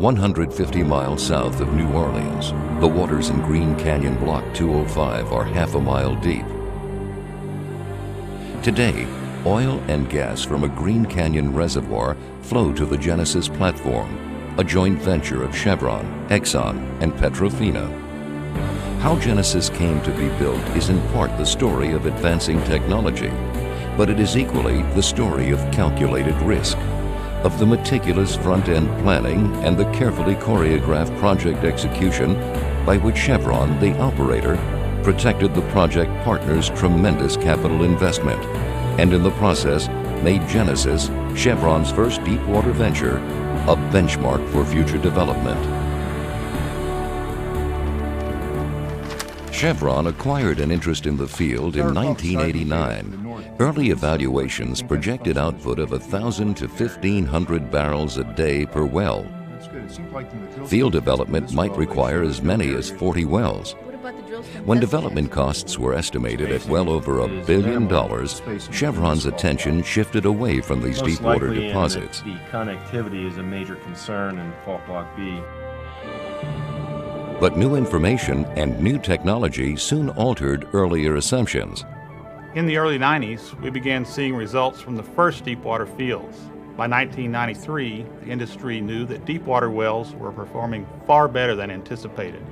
150 miles south of New Orleans, the waters in Green Canyon Block 205 are half a mile deep. Today, oil and gas from a Green Canyon reservoir flow to the Genesis platform, a joint venture of Chevron, Exxon, and Petrofina. How Genesis came to be built is in part the story of advancing technology, but it is equally the story of calculated risk, of the meticulous front-end planning and the carefully choreographed project execution by which Chevron, the operator, protected the project partner's tremendous capital investment, and in the process made Genesis, Chevron's first deepwater venture, a benchmark for future development. Chevron acquired an interest in the field in 1989. Early evaluations projected output of 1,000 to 1,500 barrels a day per well. Field development might require as many as 40 wells. When development costs were estimated at well over $1 billion, Chevron's attention shifted away from these deepwater deposits. The connectivity is a major concern in Fault Block B. But new information and new technology soon altered earlier assumptions. In the early 90s, we began seeing results from the first deepwater fields. By 1993, the industry knew that deepwater wells were performing far better than anticipated.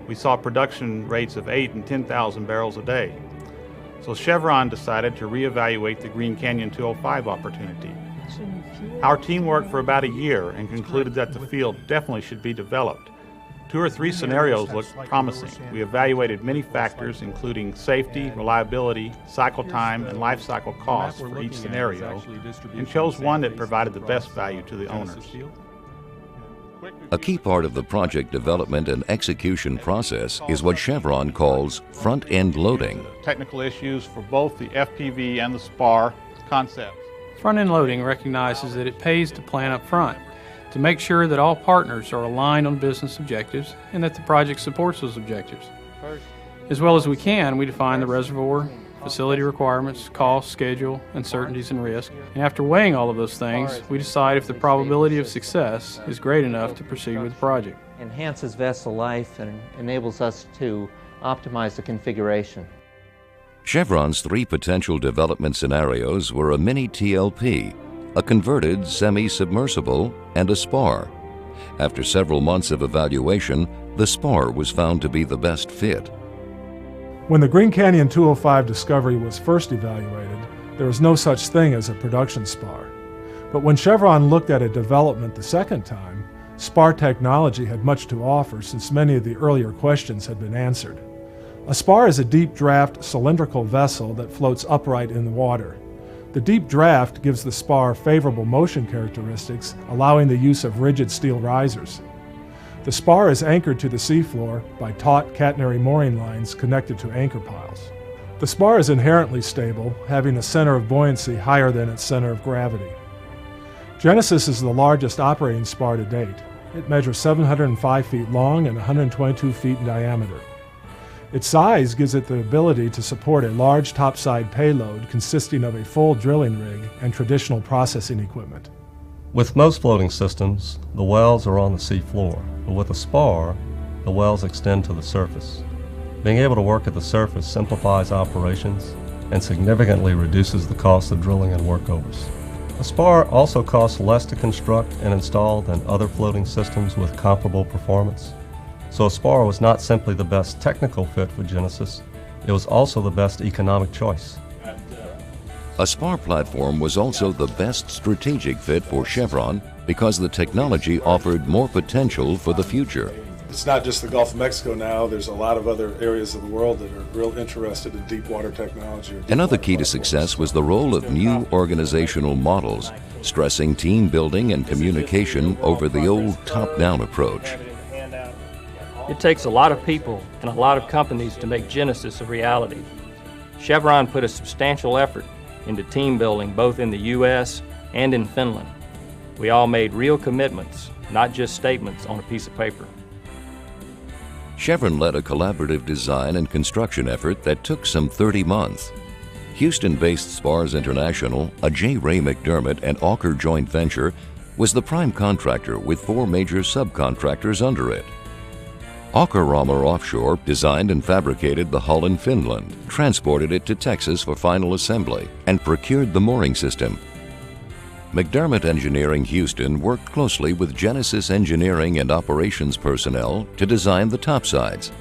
We saw production rates of 8,000 and 10,000 barrels a day. So Chevron decided to reevaluate the Green Canyon 205 opportunity. Our team worked for about a year and concluded that the field definitely should be developed. 2 or 3 scenarios looked promising. We evaluated many factors, including safety, reliability, cycle time, and life cycle costs for each scenario, and chose one that provided the best value to the owners. A key part of the project development and execution process is what Chevron calls front-end loading. Technical issues for both the FPV and the SPAR concepts. Front-end loading recognizes that it pays to plan up front, to make sure that all partners are aligned on business objectives and that the project supports those objectives. As well as we can, we define the reservoir, facility requirements, cost, schedule, uncertainties, and risk. And after weighing all of those things, we decide if the probability of success is great enough to proceed with the project. Enhances vessel life and enables us to optimize the configuration. Chevron's 3 potential development scenarios were a mini TLP, a converted semi-submersible, and a SPAR. After several months of evaluation, the SPAR was found to be the best fit. When the Green Canyon 205 discovery was first evaluated, there was no such thing as a production SPAR. But when Chevron looked at a development the second time, SPAR technology had much to offer since many of the earlier questions had been answered. A SPAR is a deep draft cylindrical vessel that floats upright in the water. The deep draft gives the SPAR favorable motion characteristics, allowing the use of rigid steel risers. The SPAR is anchored to the seafloor by taut catenary mooring lines connected to anchor piles. The SPAR is inherently stable, having a center of buoyancy higher than its center of gravity. Genesis is the largest operating SPAR to date. It measures 705 feet long and 122 feet in diameter. Its size gives it the ability to support a large topside payload consisting of a full drilling rig and traditional processing equipment. With most floating systems, the wells are on the sea floor, but with a SPAR, the wells extend to the surface. Being able to work at the surface simplifies operations and significantly reduces the cost of drilling and workovers. A SPAR also costs less to construct and install than other floating systems with comparable performance. So a SPAR was not simply the best technical fit for Genesis, it was also the best economic choice. A SPAR platform was also the best strategic fit for Chevron because the technology offered more potential for the future. It's not just the Gulf of Mexico now, there's a lot of other areas of the world that are real interested in deep water technology. Another key to success was the role of new organizational models, stressing team building and communication over the old top-down approach. It takes a lot of people and a lot of companies to make Genesis a reality. Chevron put a substantial effort into team building both in the U.S. and in Finland. We all made real commitments, not just statements on a piece of paper. Chevron led a collaborative design and construction effort that took some 30 months. Houston-based Spars International, a J. Ray McDermott and Auker joint venture, was the prime contractor with 4 major subcontractors under it. Åkerramer Offshore designed and fabricated the hull in Finland, transported it to Texas for final assembly, and procured the mooring system. McDermott Engineering Houston worked closely with Genesis Engineering and Operations personnel to design the topsides.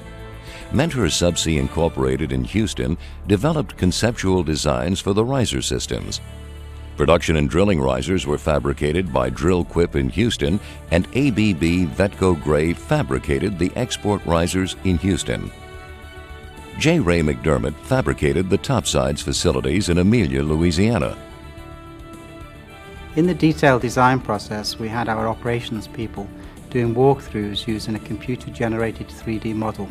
Mentor Subsea Incorporated in Houston developed conceptual designs for the riser systems. Production and drilling risers were fabricated by Drillquip in Houston, and ABB Vetco Gray fabricated the export risers in Houston. J. Ray McDermott fabricated the topsides facilities in Amelia, Louisiana. In the detailed design process, we had our operations people doing walkthroughs using a computer-generated 3D model,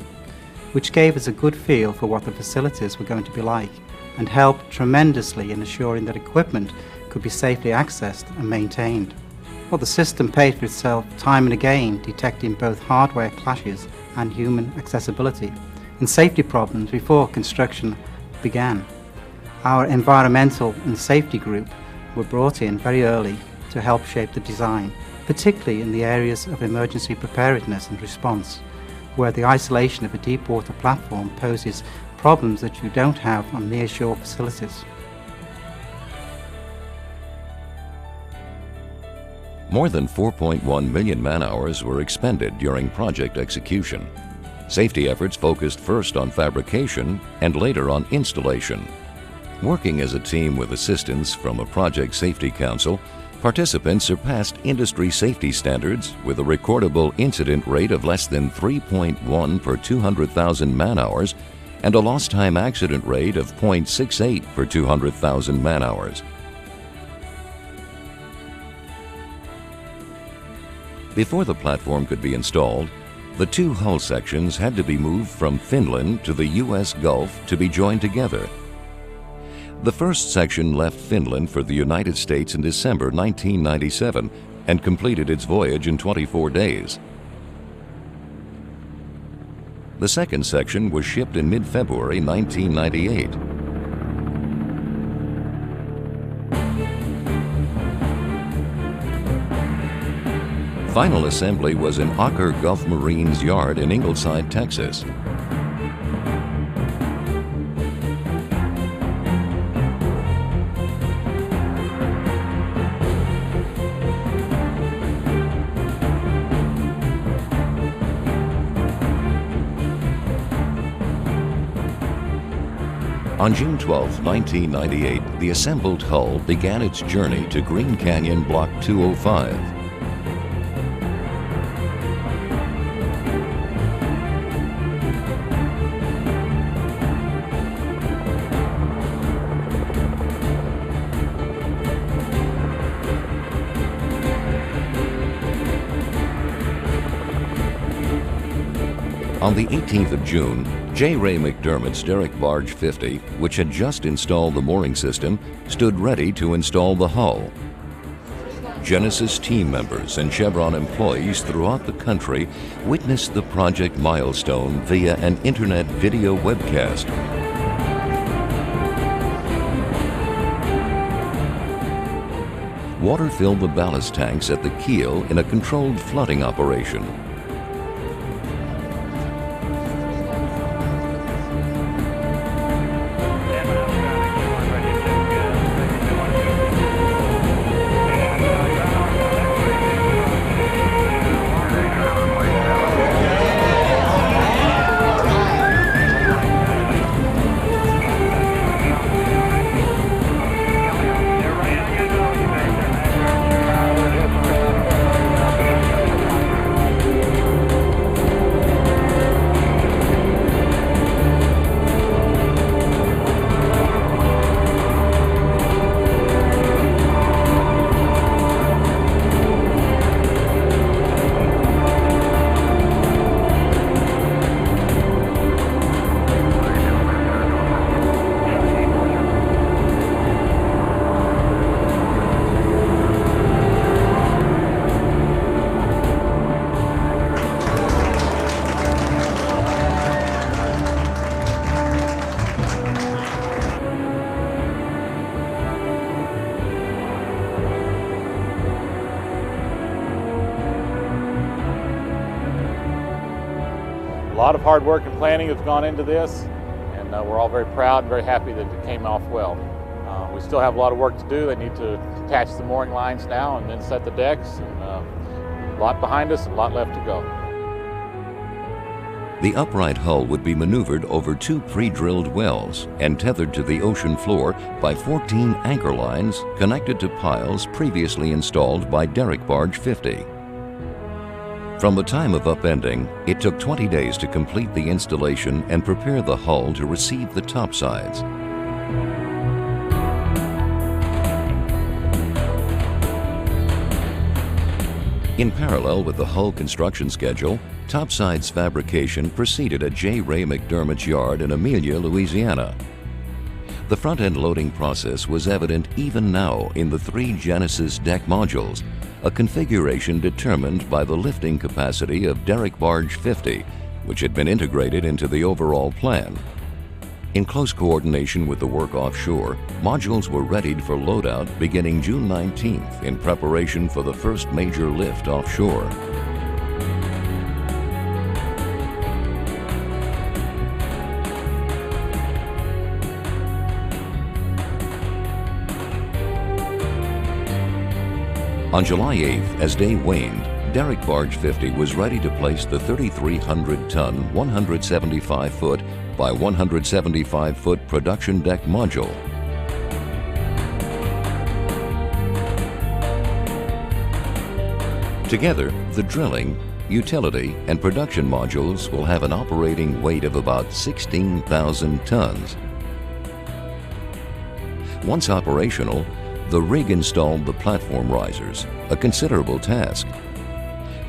which gave us a good feel for what the facilities were going to be like and helped tremendously in assuring that equipment could be safely accessed and maintained. Well, the system paid for itself time and again, detecting both hardware clashes and human accessibility and safety problems before construction began. Our environmental and safety group were brought in very early to help shape the design, particularly in the areas of emergency preparedness and response, where the isolation of a deepwater platform poses problems that you don't have on nearshore facilities. More than 4.1 million man-hours were expended during project execution. Safety efforts focused first on fabrication and later on installation. Working as a team with assistance from a Project Safety Council, participants surpassed industry safety standards with a recordable incident rate of less than 3.1 per 200,000 man-hours and a lost time accident rate of 0.68 per 200,000 man-hours. Before the platform could be installed, the 2 hull sections had to be moved from Finland to the U.S. Gulf to be joined together. The first section left Finland for the United States in December 1997 and completed its voyage in 24 days. The second section was shipped in mid-February 1998. Final assembly was in Aker Gulf Marine's yard in Ingleside, Texas. On June 12, 1998, the assembled hull began its journey to Green Canyon Block 205. On the 18th of June, J. Ray McDermott's Derrick Barge 50, which had just installed the mooring system, stood ready to install the hull. Genesis team members and Chevron employees throughout the country witnessed the project milestone via an internet video webcast. Water filled the ballast tanks at the keel in a controlled flooding operation. lot of hard work and planning has gone into this, and we're all very proud and very happy that it came off well. We still have a lot of work to do. They need to attach the mooring lines now and then set the decks, and a lot behind us and a lot left to go. The upright hull would be maneuvered over 2 pre-drilled wells and tethered to the ocean floor by 14 anchor lines connected to piles previously installed by Derrick Barge 50. From the time of upending, it took 20 days to complete the installation and prepare the hull to receive the topsides. In parallel with the hull construction schedule, topsides fabrication proceeded at J. Ray McDermott's yard in Amelia, Louisiana. The front-end loading process was evident even now in the 3 Genesis deck modules, a configuration determined by the lifting capacity of Derrick Barge 50, which had been integrated into the overall plan. In close coordination with the work offshore, modules were readied for loadout beginning June 19th in preparation for the first major lift offshore. On July 8th, as day waned, Derrick Barge 50 was ready to place the 3,300-ton, 175-foot by 175-foot production deck module. Together, the drilling, utility, and production modules will have an operating weight of about 16,000 tons. Once operational, the rig installed the platform risers, a considerable task.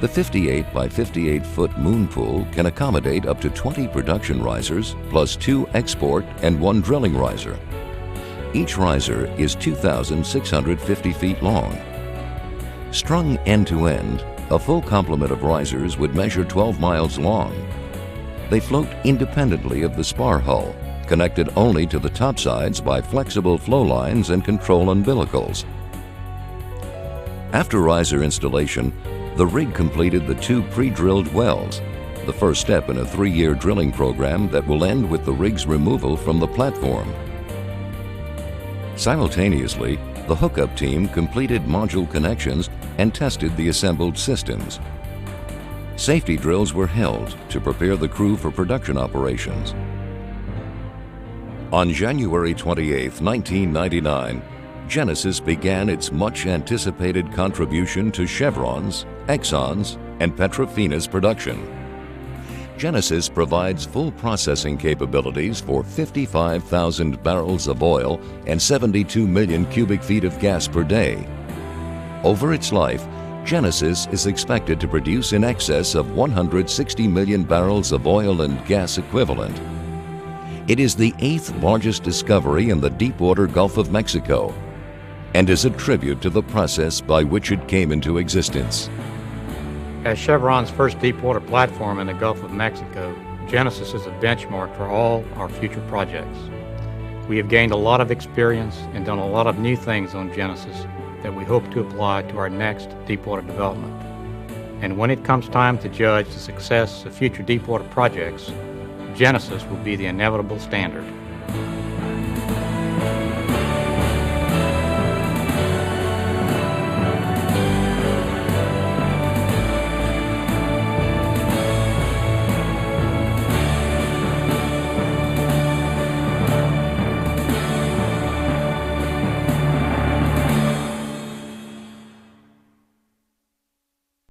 The 58 by 58 foot moon pool can accommodate up to 20 production risers plus 2 export and 1 drilling riser. Each riser is 2,650 feet long. Strung end to end, a full complement of risers would measure 12 miles long. They float independently of the spar hull, connected only to the topsides by flexible flow lines and control umbilicals. After riser installation, the rig completed the 2 pre-drilled wells, the first step in a 3-year drilling program that will end with the rig's removal from the platform. Simultaneously, the hookup team completed module connections and tested the assembled systems. Safety drills were held to prepare the crew for production operations. On January 28, 1999, Genesis began its much-anticipated contribution to Chevron's, Exxon's, and Petrofina's production. Genesis provides full processing capabilities for 55,000 barrels of oil and 72 million cubic feet of gas per day. Over its life, Genesis is expected to produce in excess of 160 million barrels of oil and gas equivalent. It is the 8th largest discovery in the Deepwater Gulf of Mexico and is a tribute to the process by which it came into existence. As Chevron's first deepwater platform in the Gulf of Mexico, Genesis is a benchmark for all our future projects. We have gained a lot of experience and done a lot of new things on Genesis that we hope to apply to our next deepwater development. And when it comes time to judge the success of future deepwater projects, Genesis will be the inevitable standard.